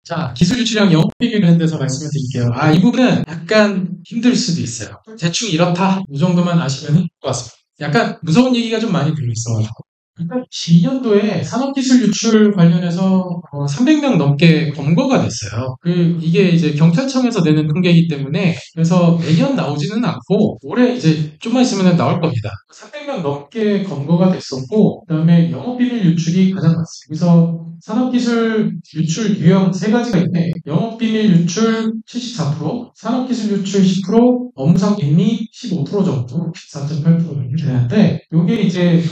자, 기술 유출이랑 영업비밀 관련돼서 말씀을 드릴게요. 이 부분은 약간 힘들 수도 있어요. 대충 이렇다. 이 정도만 아시면 될 것 같습니다. 약간 무서운 얘기가 좀 많이 들려있어가지고. 2002년도에 산업기술 유출 관련해서 300명 넘게 검거가 됐어요. 이게 이제 경찰청에서 내는 통계이기 때문에 그래서 매년 나오지는 않고 올해 이제 좀만 있으면 나올 겁니다. 300명 넘게 검거가 됐었고 그다음에 영업비밀 유출이 가장 많습니다. 그래서 산업기술 유출 유형 세 가지가 있는데 영업비밀 유출 74%, 산업기술 유출 10%, 업무상 비밀 15% 정도, 14.8% 정도 되는데 이게 이제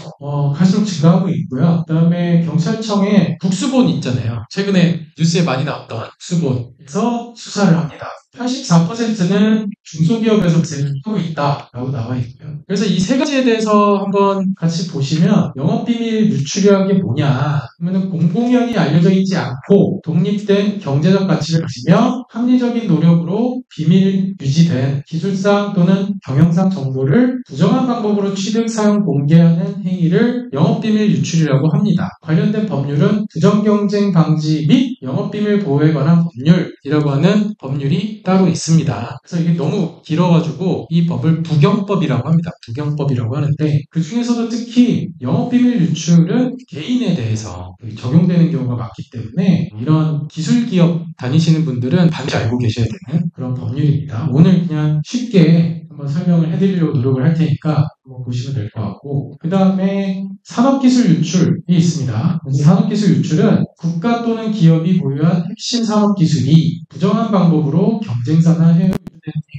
갈수록 증가하고 있고요. 그다음에 경찰청에 국수본 있잖아요. 최근에 뉴스에 많이 나왔던 국수본에서 수사를 합니다. 84%는 중소기업에서 진행하고 있다라고 나와 있고요. 그래서 이 세 가지에 대해서 한번 같이 보시면 영업비밀 유출이라는 게 뭐냐 하면은 공공연히 알려져 있지 않고 독립된 경제적 가치를 가지며 합리적인 노력으로 비밀 유지된 기술상 또는 경영상 정보를 부정한 방법으로 취득, 사용, 공개하는 행위를 영업비밀 유출이라고 합니다. 관련된 법률은 부정경쟁 방지 및 영업비밀 보호에 관한 법률이라고 하는 법률이 따로 있습니다. 그래서 이게 너무 길어가지고 이 법을 부경법이라고 합니다. 부경법이라고 하는데 그 중에서도 특히 영업비밀 유출은 개인에 대해서 적용되는 경우가 많기 때문에 이런 기술기업 다니시는 분들은 반드시 알고 계셔야 되는 그런 법률입니다. 오늘 그냥 쉽게 한번 설명을 해드리려고 노력을 할 테니까 한번 보시면 될 것 같고 그 다음에 산업기술 유출이 있습니다. 산업기술 유출은 국가 또는 기업이 보유한 핵심 산업기술이 부정한 방법으로 경쟁사나 해외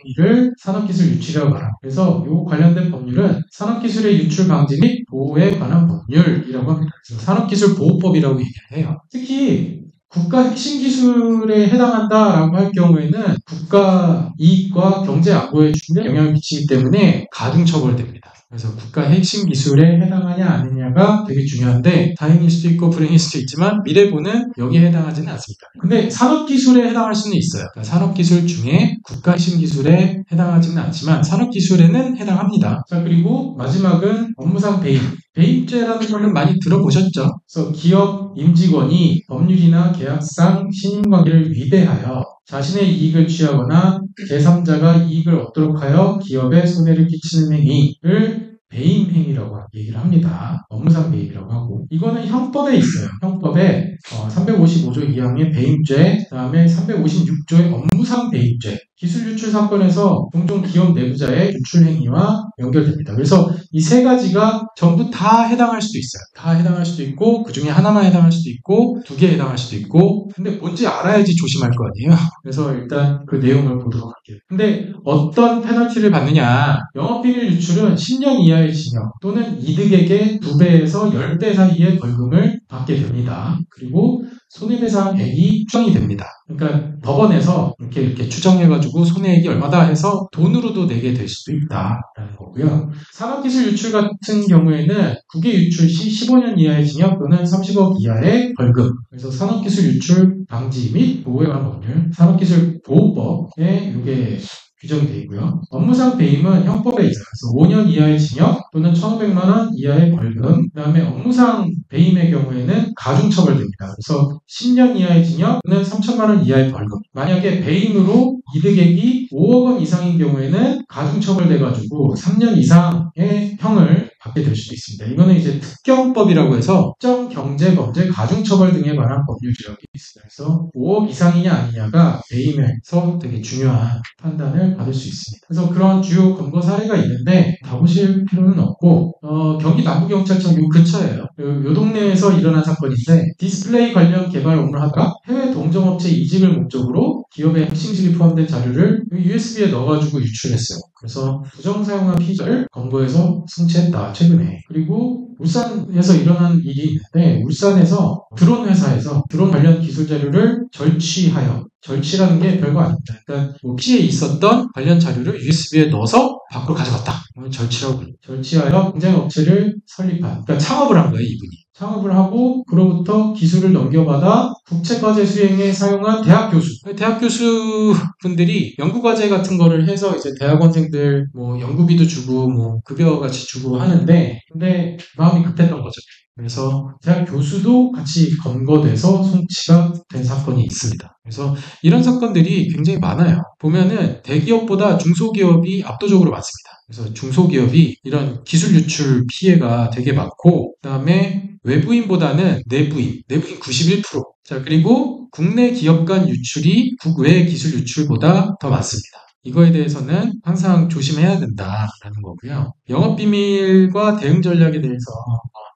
행위를 산업기술 유출이라고 말합니다. 그래서 이 관련된 법률은 산업기술의 유출 방지 및 보호에 관한 법률이라고 합니다. 그래서 산업기술보호법이라고 얘기를 해요. 특히 국가 핵심 기술에 해당한다라고 할 경우에는 국가 이익과 경제 안보에 중요한 영향을 미치기 때문에 가중처벌됩니다. 그래서 국가 핵심 기술에 해당하냐 아니냐가 되게 중요한데 다행일 수도 있고 불행일 수도 있지만 미래보는 여기에 해당하지는 않습니다. 근데 산업기술에 해당할 수는 있어요. 그러니까 산업기술 중에 국가 핵심 기술에 해당하지는 않지만 산업기술에는 해당합니다. 자, 그리고 마지막은 업무상 배임. 배임죄라는 거는 많이 들어보셨죠? 그래서 기업 임직원이 법률이나 계약상 신임관계를 위배하여 자신의 이익을 취하거나 제3자가 이익을 얻도록 하여 기업에 손해를 끼치는 행위를 배임 행위라고 얘기를 합니다. 업무상 배임이라고 하고 이거는 형법에 있어요. 형법에 355조 2항의 배임죄, 그 다음에 356조의 업무상 배임죄, 기술 유출 사건에서 종종 기업 내부자의 유출 행위와 연결됩니다. 그래서 이 세 가지가 전부 다 해당할 수도 있어요. 다 해당할 수도 있고 그 중에 하나만 해당할 수도 있고 두 개 해당할 수도 있고 근데 뭔지 알아야지 조심할 거 아니에요. 그래서 일단 그 내용을 보도록 할게요. 근데 어떤 페널티를 받느냐 영업비밀 유출은 10년 이하의 징역 또는 이득액의 2배에서 10배 사이의 벌금을 받게 됩니다. 그리고 손해배상액이 추정이 됩니다. 그러니까 법원에서 이렇게 추정해가지고 손해액이 얼마다 해서 돈으로도 내게 될 수도 있다라는 거고요. 산업기술 유출 같은 경우에는 국외 유출 시 15년 이하의 징역 또는 30억 이하의 벌금. 그래서 산업기술 유출 방지 및 보호에 관한 법률, 산업기술 보호법에 이게 규정이 되어 있고요. 업무상 배임은 형법에 있어요. 그래서 5년 이하의 징역 또는 1,500만 원 이하의 벌금. 그 다음에 업무상 배임의 경우에는 가중처벌됩니다. 그래서 10년 이하의 징역 또는 3,000만 원 이하의 벌금. 만약에 배임으로 이득액이 5억 원 이상인 경우에는 가중처벌돼가지고 3년 이상의 형을 받게 될 수도 있습니다. 이거는 이제 특경법이라고 해서 특정 경제범죄 가중처벌 등에 관한 법률이라고 있습니다. 그래서 5억 이상이냐 아니냐가 배임에서 되게 중요한 판단을 받을 수 있습니다. 그래서 그런 주요 검거 사례가 있는데 다 보실 필요는 없고 경기 남부경찰청 요 근처예요. 요 동네에서 일어난 사건인데 디스플레이 관련 개발 업무를 하다가 해외 동종업체 이직을 목적으로 기업의 핵심직이 포함된 자료를 USB에 넣어가지고 유출했어요. 그래서 부정사용한 피의자를 검거해서 승체했다 최근에. 그리고 울산에서 일어난 일이 있는데 울산에서 드론 회사에서 드론 관련 기술 자료를 절취라는 게 별거 아닙니다. 그러니까 피해에 있었던 관련 자료를 USB에 넣어서 밖으로 가져갔다. 절취라고 불립니다. 절취하여 경쟁 업체를 설립한, 그러니까 창업을 한 거예요, 이분이. 창업을 하고 그로부터 기술을 넘겨받아 국제과제 수행에 사용한 대학 교수분들이 연구과제 같은 거를 해서 이제 대학원생들 뭐 연구비도 주고 뭐 급여 같이 주고 하는데 근데 마음이 급했던 거죠. 그래서 대학 교수도 같이 검거돼서 송치가 된 사건이 있습니다. 그래서 이런 사건들이 굉장히 많아요. 보면은 대기업보다 중소기업이 압도적으로 많습니다. 그래서 중소기업이 이런 기술 유출 피해가 되게 많고, 그다음에 외부인보다는 내부인 91%. 자, 그리고 국내 기업 간 유출이 국외 기술 유출보다 더 많습니다. 이거에 대해서는 항상 조심해야 된다라는 거고요. 영업비밀과 대응 전략에 대해서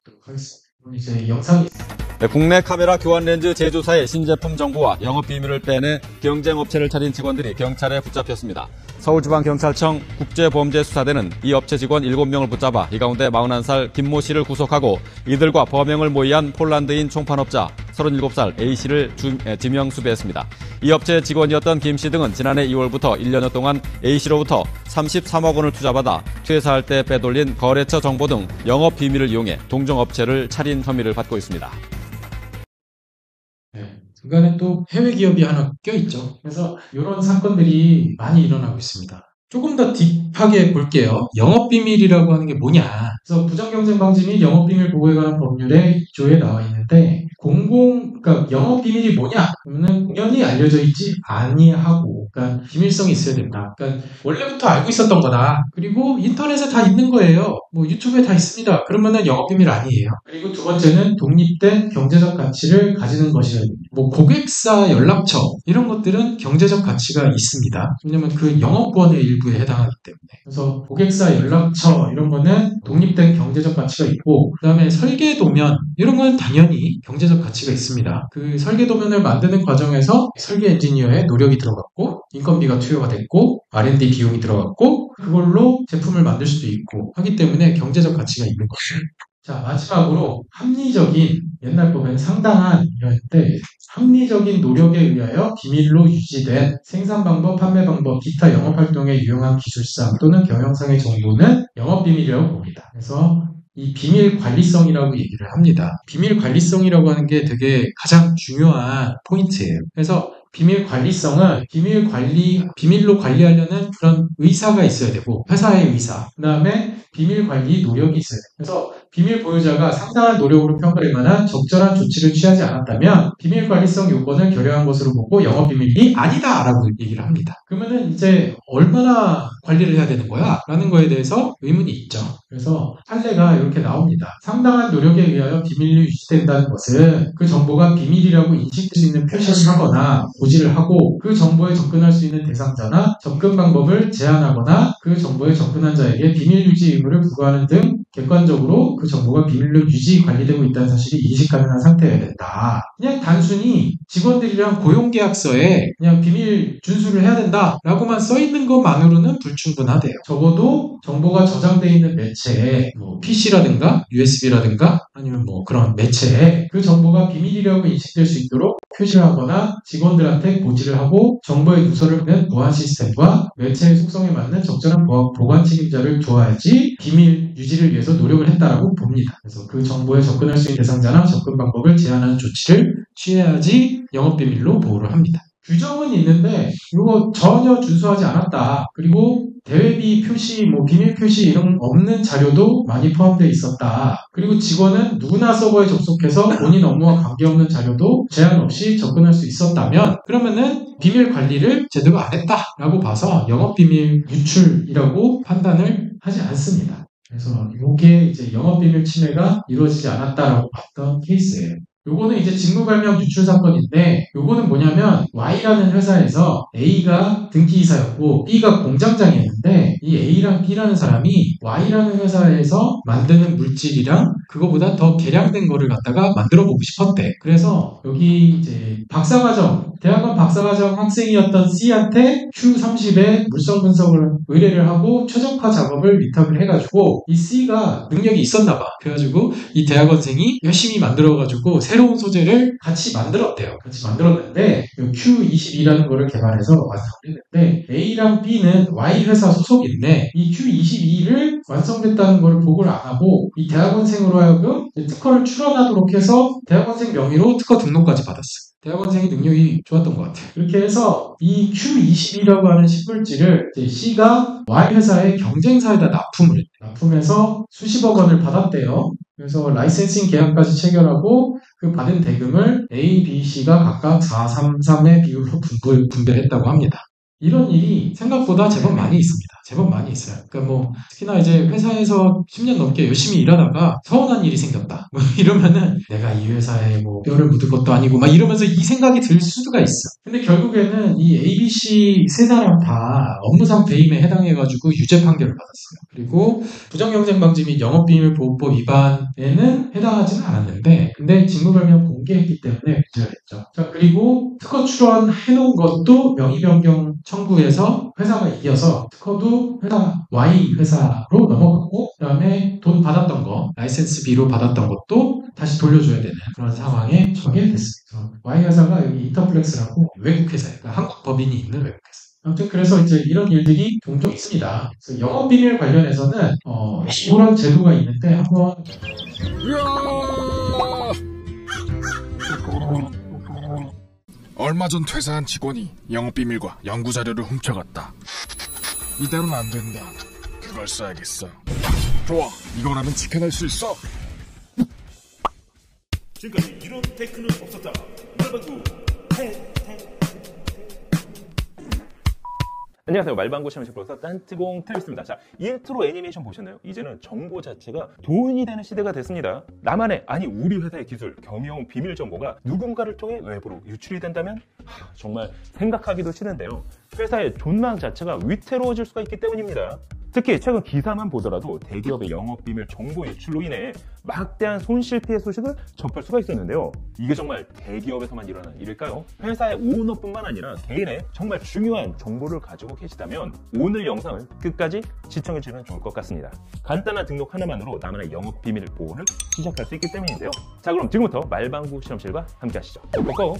하도록 하겠습니다. 그럼 이제 영상이 네, 국내 카메라 교환 렌즈 제조사의 신제품 정보와 영업 비밀을 빼내 경쟁업체를 차린 직원들이 경찰에 붙잡혔습니다. 서울지방경찰청 국제범죄수사대는 이 업체 직원 7명을 붙잡아 이 가운데 41살 김모 씨를 구속하고 이들과 범행을 모의한 폴란드인 총판업자 37살 A씨를 지명 수배했습니다. 이 업체 직원이었던 김 씨 등은 지난해 2월부터 1년여 동안 A씨로부터 33억 원을 투자받아 퇴사할 때 빼돌린 거래처 정보 등 영업 비밀을 이용해 동종업체를 차린 혐의를 받고 있습니다. 네, 중간에 또 해외 기업이 하나 껴있죠. 그래서 이런 사건들이 많이 일어나고 있습니다. 조금 더 딥하게 볼게요. 영업비밀이라고 하는 게 뭐냐. 그래서 부정경쟁 방지 및 영업비밀 보호에 관한 법률의 2조에 나와 있는데, 그러니까 영업비밀이 뭐냐? 그러면 공연히 알려져 있지 아니하고, 그러니까 비밀성이 있어야 된다. 그러니까 원래부터 알고 있었던 거다. 그리고 인터넷에 다 있는 거예요. 뭐 유튜브에 다 있습니다. 그러면은 영업비밀 아니에요. 그리고 두 번째는 독립된 경제적 가치를 가지는 것이어야 됩니다. 뭐 고객사 연락처 이런 것들은 경제적 가치가 있습니다. 왜냐면 그 영업권의 일부에 해당하기 때문에. 그래서 고객사 연락처 이런 거는 독립된 경제적 가치가 있고, 그 다음에 설계도면 이런 건 당연히 경제적 가치가 있습니다. 그 설계도면을 만드는 과정에서 설계 엔지니어의 노력이 들어갔고, 인건비가 투여가 됐고, R&D 비용이 들어갔고, 그걸로 제품을 만들 수도 있고 하기 때문에 경제적 가치가 있는 거죠. 자, 마지막으로 합리적인, 옛날 법엔 상당한 이럴 때 합리적인 노력에 의하여 비밀로 유지된 생산 방법, 판매 방법, 기타 영업 활동에 유용한 기술상 또는 경영상의 정보는 영업 비밀이라고 봅니다. 그래서 이 비밀 관리성이라고 얘기를 합니다. 비밀 관리성이라고 하는 게 되게 가장 중요한 포인트예요. 그래서 비밀 관리성은 비밀로 관리하려는 그런 의사가 있어야 되고, 회사의 의사, 그 다음에 비밀 관리 노력이 있어야 돼요. 그래서 비밀 보유자가 상당한 노력으로 평가할 만한 적절한 조치를 취하지 않았다면 비밀 관리성 요건을 결여한 것으로 보고 영업 비밀이 아니다라고 얘기를 합니다. 그러면은 이제 얼마나 관리를 해야 되는 거야? 라는 거에 대해서 의문이 있죠. 그래서 판례가 이렇게 나옵니다. 상당한 노력에 의하여 비밀로 유지된다는 것은 그 정보가 비밀이라고 인식될 수 있는 표시를 하거나 고지를 하고, 그 정보에 접근할 수 있는 대상자나 접근 방법을 제한하거나 그 정보에 접근한 자에게 비밀 유지 의무를 부과하는 등 객관적으로 그 정보가 비밀로 유지 관리되고 있다는 사실이 인식 가능한 상태여야 된다. 그냥 단순히 직원들이랑 고용계약서에 그냥 비밀 준수를 해야 된다라고만 써있는 것만으로는 불충분하대요. 적어도 정보가 저장되어 있는 매체에 뭐 PC라든가 USB라든가 아니면 뭐 그런 매체에 그 정보가 비밀이라고 인식될 수 있도록 표시를 하거나 직원들한테 고지를 하고, 정보의 누설을 하는 보안 시스템과 매체의 속성에 맞는 적절한 보관 책임자를 두어야지 비밀 유지를 위해서 노력을 했다라고 봅니다. 그래서 그 정보에 접근할 수 있는 대상자나 접근 방법을 제한하는 조치를 취해야지 영업비밀로 보호를 합니다. 규정은 있는데 이거 전혀 준수하지 않았다. 그리고 대외비 표시, 비밀 표시 이런 없는 자료도 많이 포함되어 있었다. 그리고 직원은 누구나 서버에 접속해서 본인 업무와 관계없는 자료도 제한 없이 접근할 수 있었다면, 그러면은 비밀 관리를 제대로 안 했다라고 봐서 영업비밀 유출이라고 판단을 하지 않습니다. 그래서 이게 이제 영업비밀 침해가 이루어지지 않았다라고 봤던 케이스예요. 요거는 이제 직무발명 유출 사건인데, 요거는 뭐냐면 Y라는 회사에서 A가 등기이사였고 B가 공장장이었는데, 이 A랑 B라는 사람이 Y라는 회사에서 만드는 물질이랑 그거보다 더 개량된 거를 갖다가 만들어 보고 싶었대. 그래서 여기 이제 대학원 박사과정 학생이었던 C한테 Q30의 물성 분석을 의뢰를 하고 최적화 작업을 위탁을 해가지고, 이 C가 능력이 있었나 봐. 그래가지고 이 대학원생이 열심히 만들어가지고 새로운 소재를 같이 만들었대요. 같이 만들었는데 Q22라는 거를 개발해서 완성했는데, A랑 B는 Y 회사 소속인데 이 Q22를 완성됐다는 거를 보고를 안 하고 이 대학원생으로 하여금 특허를 출원하도록 해서 대학원생 명의로 특허 등록까지 받았어요. 대학원생이 능력이 좋았던 것 같아요. 이렇게 해서 이 Q22라고 하는 신물질을 C가 Y 회사의 경쟁사에다 납품을 했대요. 납품해서 수십억 원을 받았대요. 그래서 라이센싱 계약까지 체결하고 그 받은 대금을 A, B, C가 각각 4, 3, 3의 비율로 분배했다고 합니다. 이런 일이 생각보다 제법 많이 있습니다. 제법 많이 있어요. 그러니까 뭐 특히나 이제 회사에서 10년 넘게 열심히 일하다가 서운한 일이 생겼다. 뭐 이러면은 내가 이 회사에 뭐 뼈를 묻을 것도 아니고 막 이러면서 이 생각이 들 수가 있어. 근데 결국에는 이 A, B, C 세 사람 다 업무상 배임에 해당해가지고 유죄 판결을 받았어요. 그리고 부정경쟁방지 및 영업비밀보호법 위반에는 해당하지는 않았는데, 근데 직무별명 공개했기 때문에 문제가 됐죠. 자, 그리고 특허 출원해놓은 것도 명의변경 청구해서 회사가 이겨서 특허도 회사 Y 회사로 넘어가고, 그다음에 돈 받았던 거, 라이센스비로 받았던 것도 다시 돌려줘야 되는 그런 상황에 처하게 됐습니다. Y 회사가 여기 인터플렉스라고 외국 회사예요. 그러니까 한국 법인이 있는 외국 회사. 아무튼 그래서 이제 이런 일들이 종종 있습니다. 그래서 영업비밀 관련해서는 이런 제도가 있는데 한번 얼마 전 퇴사한 직원이 영업비밀과 연구자료를 훔쳐갔다. 이대로는 안 된다. 그걸 써야겠어. 좋아, 이거라면 지켜낼 수 있어. 지금까지 이런 테크는 없었다. 말방구 안녕하세요. 말방구 실험실 프로서 딴뜨공 트위스입니다. 자, 인트로 애니메이션 보셨나요? 이제는 정보 자체가 돈이 되는 시대가 됐습니다. 나만의, 아니 우리 회사의 기술, 겸용 비밀 정보가 누군가를 통해 외부로 유출이 된다면 정말 생각하기도 싫은데요. 회사의 존망 자체가 위태로워질 수가 있기 때문입니다. 특히 최근 기사만 보더라도 대기업의 영업비밀 정보 유출로 인해 막대한 손실 피해 소식을 접할 수가 있었는데요. 이게 정말 대기업에서만 일어나는 일일까요? 회사의 오너뿐만 아니라 개인의 정말 중요한 정보를 가지고 계시다면 오늘 영상을 끝까지 시청해주시면 좋을 것 같습니다. 간단한 등록 하나만으로 나만의 영업비밀 보호를 시작할 수 있기 때문인데요. 자, 그럼 지금부터 말방구 실험실과 함께 하시죠. 고고고!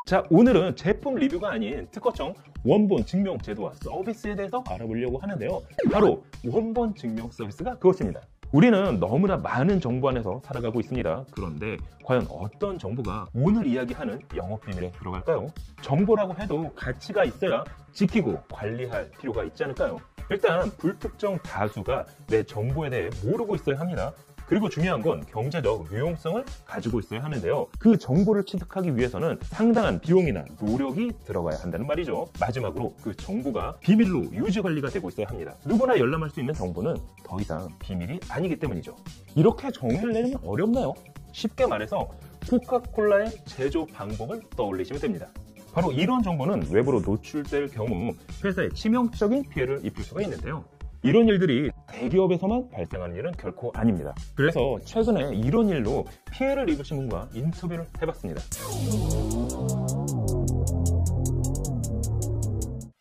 자, 오늘은 제품 리뷰가 아닌 특허청 원본 증명 제도와 서비스에 대해서 알아보려고 하는데요. 바로 원본 증명 서비스가 그것입니다. 우리는 너무나 많은 정보 안에서 살아가고 있습니다. 그런데 과연 어떤 정보가 오늘 이야기하는 영업비밀에 들어갈까요? 정보라고 해도 가치가 있어야 지키고 관리할 필요가 있지 않을까요? 일단 불특정 다수가 내 정보에 대해 모르고 있어야 합니다. 그리고 중요한 건 경제적 유용성을 가지고 있어야 하는데요. 그 정보를 취득하기 위해서는 상당한 비용이나 노력이 들어가야 한다는 말이죠. 마지막으로 그 정보가 비밀로 유지 관리가 되고 있어야 합니다. 누구나 열람할 수 있는 정보는 더 이상 비밀이 아니기 때문이죠. 이렇게 정의를 내리면 어렵나요? 쉽게 말해서 코카콜라의 제조 방법을 떠올리시면 됩니다. 바로 이런 정보는 외부로 노출될 경우 회사에 치명적인 피해를 입힐 수가 있는데요. 이런 일들이 대기업에서만 발생하는 일은 결코 아닙니다. 그래서 최근에 이런 일로 피해를 입으신 분과 인터뷰를 해봤습니다.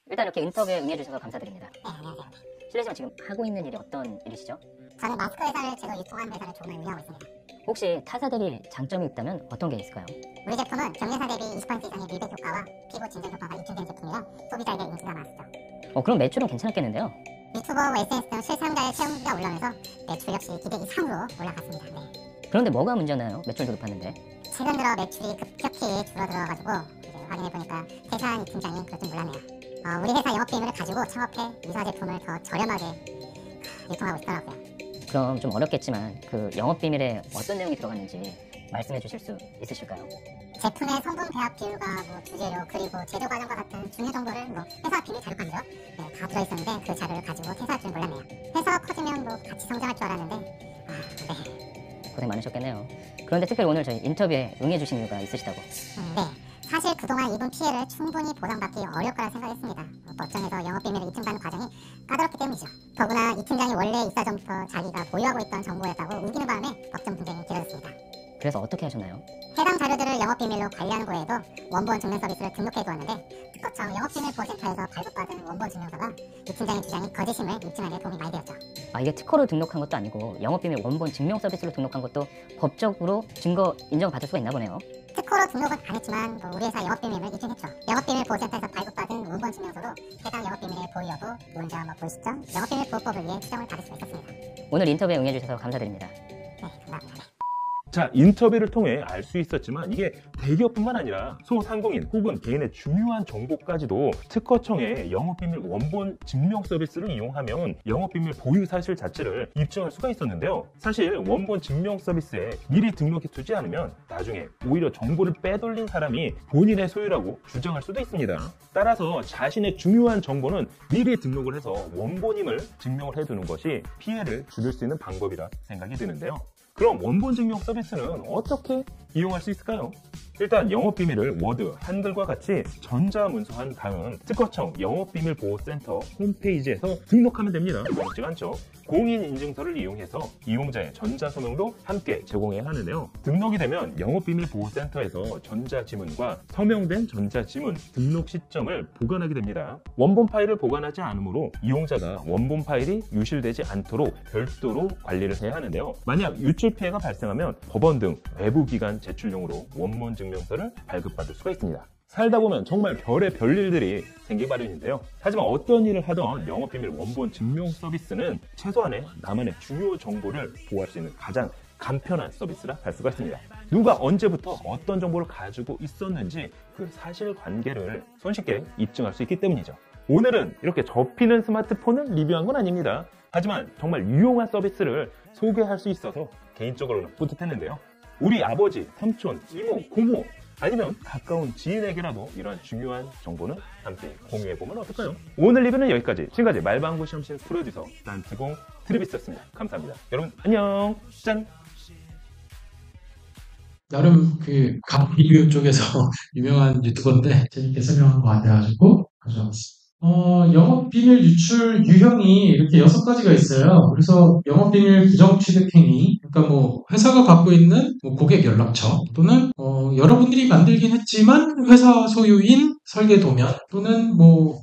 일단 이렇게 인터뷰에 응해주셔서 감사드립니다. 네, 안녕하세요. 실례지만 지금 하고 있는 일이 어떤 일이시죠? 저는 마스크 회사를 제도 유통하는 회사를 조금을 운영하고 있습니다. 혹시 타사 대비 장점이 있다면 어떤 게 있을까요? 우리 제품은 경쟁사 대비 20% 이상의 밀백 효과와 피부 진정 효과가 입증된 제품이라 소비자에게 인기가 많았죠. 그럼 매출은 괜찮았겠는데요? 유튜버, SNS 등 실사용자의 체험수가 올라오면서 매출 역시 기대 이상으로 올라갔습니다. 네. 그런데 뭐가 문제나요? 매출도 높았는데. 최근 들어 매출이 급격히 줄어들어가지고 이제 확인해보니까 퇴사한 이 팀장이 그럴 줄 몰랐네요. 우리 회사 영업비밀을 가지고 창업해 유사 제품을 더 저렴하게 유통하고 있더라고요. 그럼 좀 어렵겠지만 그 영업비밀에 어떤 내용이 들어갔는지 말씀해 주실 수 있으실까요? 제품의 성분 배합 비율과 주재료 그리고 제조 과정과 같은 중요 정보를 회사 비밀 자료까지요. 네, 다 들어있었는데 그 자료를 가지고 퇴사할 줄 몰랐네요. 회사가 커지면 같이 성장할 줄 알았는데 네. 고생 많으셨겠네요. 그런데 특별히 오늘 저희 인터뷰에 응해 주신 이유가 있으시다고. 네. 사실 그동안 입은 피해를 충분히 보상받기 어려울 거라 생각했습니다. 법정에서 영업비밀을 입증받는 과정이 까다롭기 때문이죠. 더구나 이 팀장이 원래 입사 전부터 자기가 보유하고 있던 정보였다고 우기는 바람에 법정 분쟁이 길어졌습니다. 그래서 어떻게 하셨나요? 해당 자료들을 영업비밀로 관리하는 거에도 원본 증명 서비스를 등록해 두었는데 특허청 영업비밀 보호센터에서 발급받은 원본 증명서가 이 팀장의 주장이 거짓임을 입증하는 데 도움이 많이 되었죠. 이게 특허로 등록한 것도 아니고 영업비밀 원본 증명 서비스로 등록한 것도 법적으로 증거 인정받을 수가 있나 보네요. 특허로 등록은 안 했지만 우리 회사 영업비밀을 입증했죠. 영업비밀 보호센터에서 발급받은 원본 증명서로 해당 영업비밀의 보유 여부, 문제와 보이시점, 영업비밀 보호법을 위해 추정을 받을 수 있었습니다. 오늘 인터뷰에 응해주셔서 감사드립니다. 네, 감사합니다. 자, 인터뷰를 통해 알 수 있었지만 이게 대기업뿐만 아니라 소상공인 혹은 개인의 중요한 정보까지도 특허청의 영업비밀 원본 증명 서비스를 이용하면 영업비밀 보유 사실 자체를 입증할 수가 있었는데요. 사실 원본 증명 서비스에 미리 등록해 두지 않으면 나중에 오히려 정보를 빼돌린 사람이 본인의 소유라고 주장할 수도 있습니다. 따라서 자신의 중요한 정보는 미리 등록을 해서 원본임을 증명을 해두는 것이 피해를 줄일 수 있는 방법이라 생각이 드는데요. 그럼 원본 증명 서비스는 어떻게 이용할 수 있을까요? 일단 영업비밀을 워드, 한글과 같이 전자문서한 다음 특허청 영업비밀보호센터 홈페이지에서 등록하면 됩니다. 어렵지가 않죠. 공인인증서를 이용해서 이용자의 전자서명도 함께 제공해야 하는데요. 등록이 되면 영업비밀보호센터에서 전자지문과 서명된 전자지문 등록 시점을 보관하게 됩니다. 원본 파일을 보관하지 않으므로 이용자가 원본 파일이 유실되지 않도록 별도로 관리를 해야 하는데요. 만약 유출 피해가 발생하면 법원 등 외부기관 제출용으로 원본 증명서를 발급받을 수가 있습니다. 살다 보면 정말 별의 별일들이 생기기 마련인데요. 하지만 어떤 일을 하던 영업비밀 원본 증명 서비스는 최소한의 나만의 중요 정보를 보호할 수 있는 가장 간편한 서비스라 할 수가 있습니다. 누가 언제부터 어떤 정보를 가지고 있었는지 그 사실관계를 손쉽게 입증할 수 있기 때문이죠. 오늘은 이렇게 접히는 스마트폰을 리뷰한 건 아닙니다. 하지만 정말 유용한 서비스를 소개할 수 있어서 개인적으로는 뿌듯했는데요. 우리 아버지, 삼촌, 이모, 고모 아니면 가까운 지인에게라도 이런 중요한 정보는 함께 공유해보면 어떨까요? 오늘 리뷰는 여기까지. 지금까지 말방구 시험실 프로듀서 딴지공 트리비스였습니다. 감사합니다. 여러분 안녕. 짠. 나름 각 리뷰 쪽에서 유명한 유튜버인데 재밌게 설명한 것 같아가지고 가져왔습니다. 영업비밀 유출 유형이 이렇게 6가지가 있어요. 그래서 영업비밀 부정취득행위, 그러니까 회사가 갖고 있는 고객 연락처 또는 여러분들이 만들긴 했지만 회사 소유인 설계 도면 또는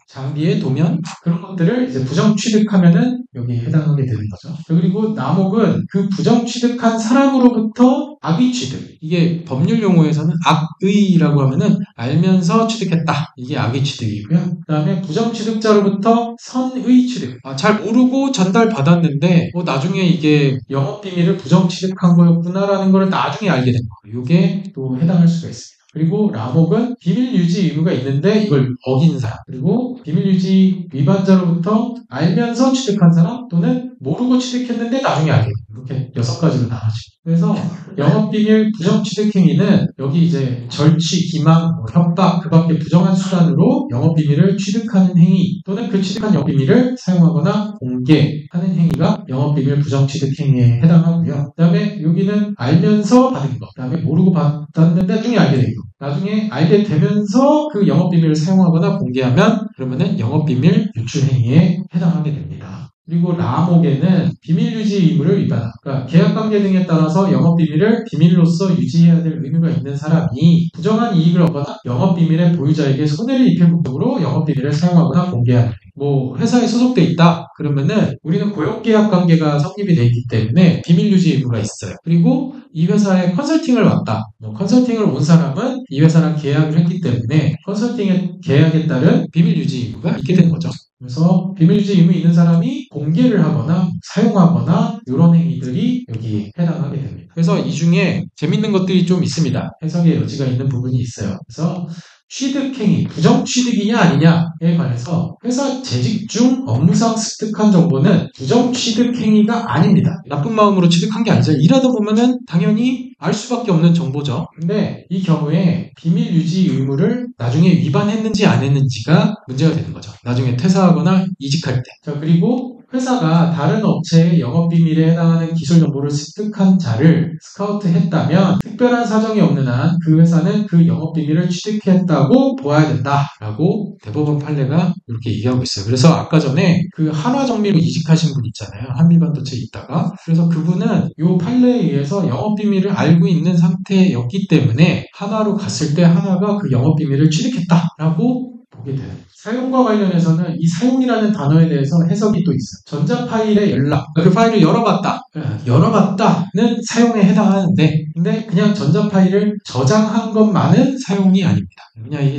장비의 도면 그런 것들을 이제 부정취득하면은 여기에 해당하게 되는 거죠. 그리고 남목은 그 부정취득한 사람으로부터 악의취득, 이게 법률 용어에서는 악의라고 하면은 알면서 취득했다, 이게 악의취득이고요. 그 다음에 부정취득자로부터 선의취득, 잘 모르고 전달받았는데 나중에 이게 영업비밀을 부정취득한 거였구나라는 걸 나중에 알게 된 거예요. 이게 또 해당할 수가 있습니다. 그리고 라목은 비밀유지 의무가 있는데 이걸 어긴 사람, 그리고 비밀유지 위반자로부터 알면서 취득한 사람 또는 모르고 취득했는데 나중에 알게, 이렇게 6가지로 나눠집니다. 그래서 영업비밀 부정취득행위는 여기 이제 절취, 기망, 협박, 그 밖에 부정한 수단으로 영업비밀을 취득하는 행위 또는 그 취득한 영업비밀을 사용하거나 공개하는 행위가 영업비밀 부정취득행위에 해당하고요. 그 다음에 여기는 알면서 받은 것, 그 다음에 모르고 받았는데 나중에 알게 되고, 나중에 알게 되면서 그 영업비밀을 사용하거나 공개하면 그러면은 영업비밀 유출행위에 해당하게 됩니다. 그리고 라목에는 비밀유지 의무를 위반한다. 그러니까 계약관계 등에 따라서 영업비밀을 비밀로서 유지해야 될 의무가 있는 사람이 부정한 이익을 얻거나 영업비밀의 보유자에게 손해를 입힐 목적으로 영업비밀을 사용하거나 공개하는, 회사에 소속돼 있다 그러면은 우리는 고용계약관계가 성립이 돼 있기 때문에 비밀유지 의무가 있어요. 그리고 이 회사에 컨설팅을 왔다. 컨설팅을 온 사람은 이 회사랑 계약을 했기 때문에 컨설팅의 계약에 따른 비밀유지 의무가 있게 되는 거죠. 그래서 비밀유지 의무 있는 사람이 공개를 하거나 사용하거나 이런 행위들이 여기에 해당하게 됩니다. 그래서 이 중에 재밌는 것들이 좀 있습니다. 해석의 여지가 있는 부분이 있어요. 그래서 취득행위, 부정취득이냐 아니냐에 관해서 회사 재직 중 업무상 습득한 정보는 부정취득행위가 아닙니다. 나쁜 마음으로 취득한 게 아니죠. 일하다 보면은 당연히 알 수밖에 없는 정보죠. 근데 이 경우에 비밀유지 의무를 나중에 위반했는지 안 했는지가 문제가 되는 거죠. 나중에 퇴사하거나 이직할 때. 자, 그리고 회사가 다른 업체의 영업비밀에 해당하는 기술 정보를 습득한 자를 스카우트했다면 특별한 사정이 없는 한 그 회사는 그 영업비밀을 취득했다고 보아야 된다라고 대법원 판례가 이렇게 얘기하고 있어요. 그래서 아까 전에 그 한화정밀로 이직하신 분 있잖아요. 한미반도체에 있다가. 그래서 그분은 이 판례에 의해서 영업비밀을 알고 있는 상태였기 때문에 한화로 갔을 때 한화가 그 영업비밀을 취득했다라고 보게 돼요. 사용과 관련해서는 이 사용이라는 단어에 대해서 해석이 또 있어요. 전자파일의 연락, 그 파일을 열어봤다. 열어봤다는 사용에 해당하는데, 근데 그냥 전자파일을 저장한 것만은 사용이 아닙니다. 그냥 이게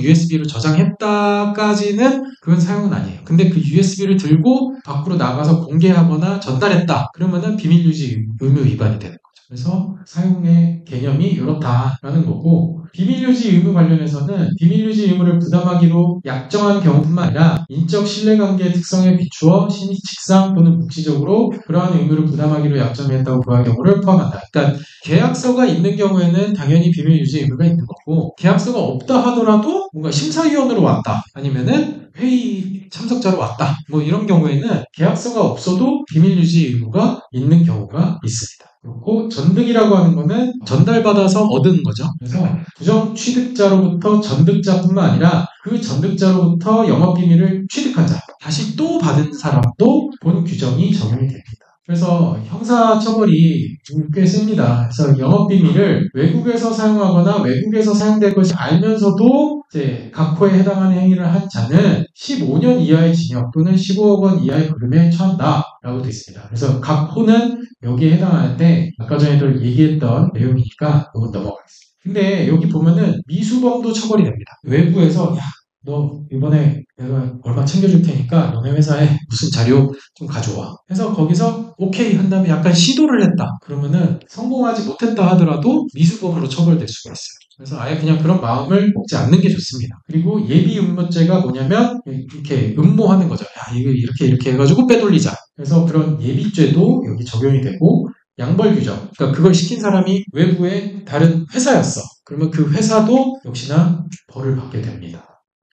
USB로 저장했다까지는 그건 사용은 아니에요. 근데 그 USB를 들고 밖으로 나가서 공개하거나 전달했다. 그러면은 비밀유지 의무 위반이 되는 거예요. 거죠. 그래서 사용의 개념이 이렇다라는 거고, 비밀유지 의무 관련해서는 비밀유지 의무를 부담하기로 약정한 경우뿐만 아니라 인적 신뢰관계의 특성에 비추어 신의칙상 또는 묵시적으로 그러한 의무를 부담하기로 약정했다고 구할 경우를 포함한다. 그러니까 계약서가 있는 경우에는 당연히 비밀유지 의무가 있는 거고, 계약서가 없다 하더라도 뭔가 심사위원으로 왔다, 아니면은 회의 참석자로 왔다, 뭐 이런 경우에는 계약서가 없어도 비밀유지 의무가 있는 경우가 있습니다. 그리고 전득이라고 하는 거는 전달받아서 얻은 거죠. 그래서 부정 취득자로부터 전득자뿐만 아니라 그 전득자로부터 영업비밀을 취득한 자, 다시 또 받은 사람도 본 규정이 적용이 됩니다. 그래서 형사처벌이 꽤 셉니다. 그래서 영업비밀을 외국에서 사용하거나 외국에서 사용될 것이 알면서도 이제 각호에 해당하는 행위를 한 자는 15년 이하의 징역 또는 15억 원 이하의 벌금에 처한다 라고 되어 있습니다. 그래서 각호는 여기에 해당하는데 아까 전에도 얘기했던 내용이니까 이건 넘어가겠습니다. 근데 여기 보면은 미수범도 처벌이 됩니다. 외부에서 너 이번에 내가 얼마 챙겨줄 테니까 너네 회사에 무슨 자료 좀 가져와. 해서 거기서 오케이 한 다음에 약간 시도를 했다. 그러면은 성공하지 못했다 하더라도 미수범으로 처벌될 수가 있어요. 그래서 아예 그냥 그런 마음을 먹지 않는 게 좋습니다. 그리고 예비 음모죄가 뭐냐면 이렇게 음모하는 거죠. 야, 이거 이렇게 해가지고 빼돌리자. 그래서 그런 예비죄도 여기 적용이 되고, 양벌 규정. 그러니까 그걸 시킨 사람이 외부의 다른 회사였어. 그러면 그 회사도 역시나 벌을 받게 됩니다.